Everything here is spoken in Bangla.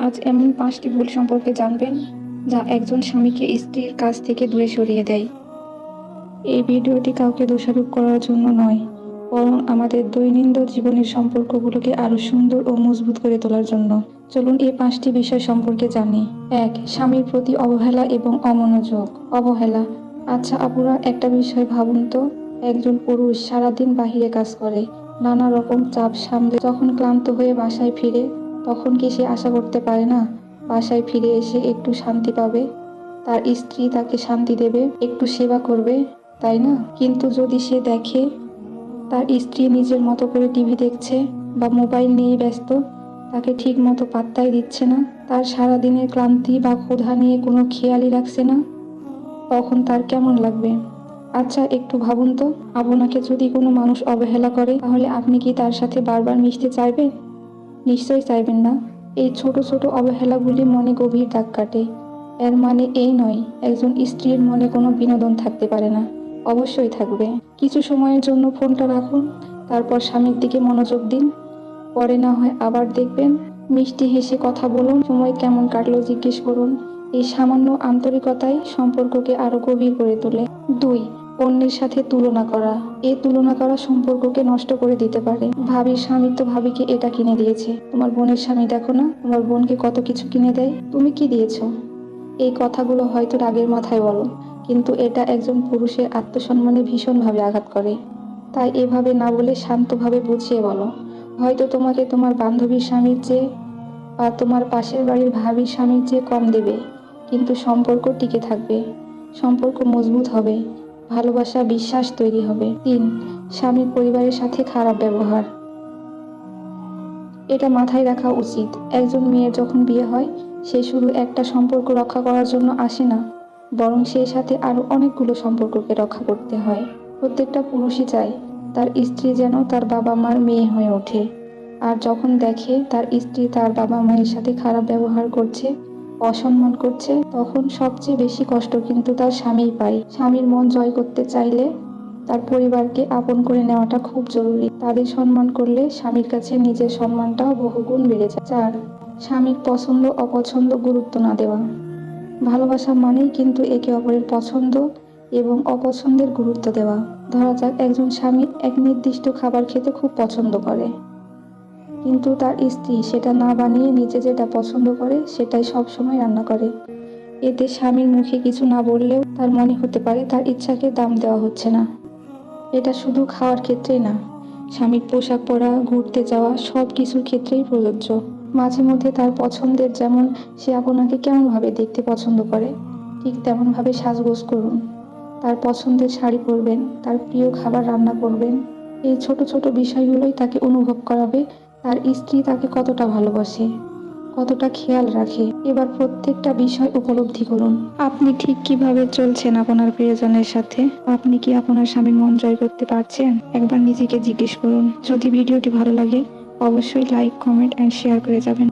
আজ এমন 5টি ভুল সম্পর্কে জানবেন যা একজন স্বামীকে স্ত্রীর কাছ থেকে দূরে সরিয়ে দেয়। এই ভিডিওটি কাউকে দোষারোপ করার জন্য নয়, বরং আমাদের দৈনন্দিন জীবনের সম্পর্কগুলোকে আরো সুন্দর ও মজবুত করে তোলার জন্য। চলুন এই 5টি বিষয় সম্পর্কে জানি। 1. স্বামীর প্রতি অবহেলা এবং অমনোযোগ। অবহেলা। আচ্ছা আপুরা, একটা বিষয় ভাবুন তো, একজন পুরুষ সারাদিন বাহিরে কাজ করে, নানা রকম চাপ সামলে যখন ক্লান্ত হয়ে বাসায় ফিরে, তখন কি সে আশা করতে পারে না বাসায় ফিরে এসে একটু শান্তি পাবে, তার স্ত্রী তাকে শান্তি দেবে, একটু সেবা করবে, তাই না? কিন্তু যদি সে দেখে তার স্ত্রী নিজের মতো করে টিভি দেখছে বা মোবাইল নিয়ে ব্যস্ত, তাকে ঠিক মতো পাত্তাই দিচ্ছে না, তার সারাদিনের ক্লান্তি বা ক্ষুধা নিয়ে কোনো খেয়ালই রাখছে না, তখন তার কেমন লাগবে? আচ্ছা একটু ভাবুন তো, আপনাকে যদি কোনো মানুষ অবহেলা করে, তাহলে আপনি কি তার সাথে বারবার মিশতে চাইবেন? নিশ্চয়ই চাইবেন না। এই ছোট ছোট অবহেলাগুলি মনে গভীর দাগ কাটে। এর মানে এই নয় একজন স্ত্রীর মনে কোনো বিনোদন থাকতে পারে না, অবশ্যই থাকবে। কিছু সময়ের জন্য ফোনটা রাখুন, তারপর স্বামীর দিকে মনোযোগ দিন, পরে না হয় আবার দেখবেন। মিষ্টি হেসে কথা বলুন, সময় কেমন কাটলো জিজ্ঞেস করুন। এই সামান্য আন্তরিকতাই সম্পর্ককে আরো গভীর করে তোলে। 2. অন্যের সাথে তুলনা করা। এই তুলনা করা সম্পর্ককে নষ্ট করে দিতে পারে। ভাবির স্বামী তো ভাবিকে এটা কিনে দিয়েছে, তোমার বোনের স্বামী দেখো না তোমার বোনকে কত কিছু কিনে দেয়, তুমি কি দিয়েছো? এই কথাগুলো হয়তো রাগের মাথায় বলো, কিন্তু এটা একজন পুরুষের আত্মসম্মানে ভীষণভাবে আঘাত করে। তাই এভাবে না বলে শান্তভাবে বুঝিয়ে বলো, হয়তো তোমাকে তোমার বান্ধবীর স্বামীর চেয়ে বা তোমার পাশের বাড়ির ভাবির স্বামীর চেয়ে কম দেবে, কিন্তু সম্পর্ক টিকে থাকবে, সম্পর্ক মজবুত হবে, ভালোবাসা বিশ্বাস তৈরি হবে। 3. স্বামীর পরিবারের সাথে খারাপ ব্যবহার। এটা মাথায় রাখা উচিত, একজন মেয়ের যখন বিয়ে হয়, সে শুধু একটা সম্পর্ক রক্ষা করার জন্য আসে না, বরং সেই সাথে আরো অনেকগুলো সম্পর্ককে রক্ষা করতে হয়। প্রত্যেকটা পুরুষই চায় তার স্ত্রী যেন তার বাবা মার মেয়ে হয়ে ওঠে, আর যখন দেখে তার স্ত্রী তার বাবা মায়ের সাথে খারাপ ব্যবহার করছে, অসম্মান করছে, তখন সবচেয়ে বেশি কষ্ট কিন্তু তার স্বামীই পায়। স্বামীর মন জয় করতে চাইলে তার পরিবারকে আপন করে নেওয়াটা খুব জরুরি। তাদের সম্মান করলে স্বামীর কাছে নিজের সম্মানটাও বহুগুণ বেড়ে যায়। 4. স্বামীর পছন্দ অপছন্দ গুরুত্ব না দেওয়া। ভালোবাসা মানেই কিন্তু একে অপরের পছন্দ এবং অপছন্দের গুরুত্ব দেওয়া। ধরা যাক একজন স্বামী এক নির্দিষ্ট খাবার খেতে খুব পছন্দ করে, কিন্তু তার স্ত্রী সেটা না বানিয়ে নিজে যেটা পছন্দ করে সেটাই সবসময় রান্না করে। এতে স্বামীর মুখে কিছু না বললেও তার মনে হতে পারে তার ইচ্ছাকে দাম দেওয়া হচ্ছে না। এটা শুধু খাওয়ার ক্ষেত্রেই না, স্বামীর পোশাক পরা, ঘুরতে যাওয়া সব কিছুর ক্ষেত্রেই প্রযোজ্য। মাঝে মধ্যে তার পছন্দের, যেমন সে আপনাকে কেমনভাবে দেখতে পছন্দ করে, ঠিক তেমনভাবে সাজগোজ করুন। তার পছন্দের শাড়ি পরবেন, তার প্রিয় খাবার রান্না করবেন। এই ছোট ছোট বিষয়গুলোই তাকে অনুভব করাবে তার স্ত্রী তাকে কতটা ভালোবাসে, কতটা খেয়াল রাখে। এবার প্রত্যেকটা বিষয় উপলব্ধি করুন। আপনি ঠিক কিভাবে চলছেন আপনার প্রিয়জনের সাথে? আপনি কি আপনার স্বামীর মন জয় করতে পারছেন? একবার নিজেকে জিজ্ঞেস করুন। যদি ভিডিওটি ভালো লাগে, অবশ্যই লাইক, কমেন্ট এন্ড শেয়ার করে যাবেন।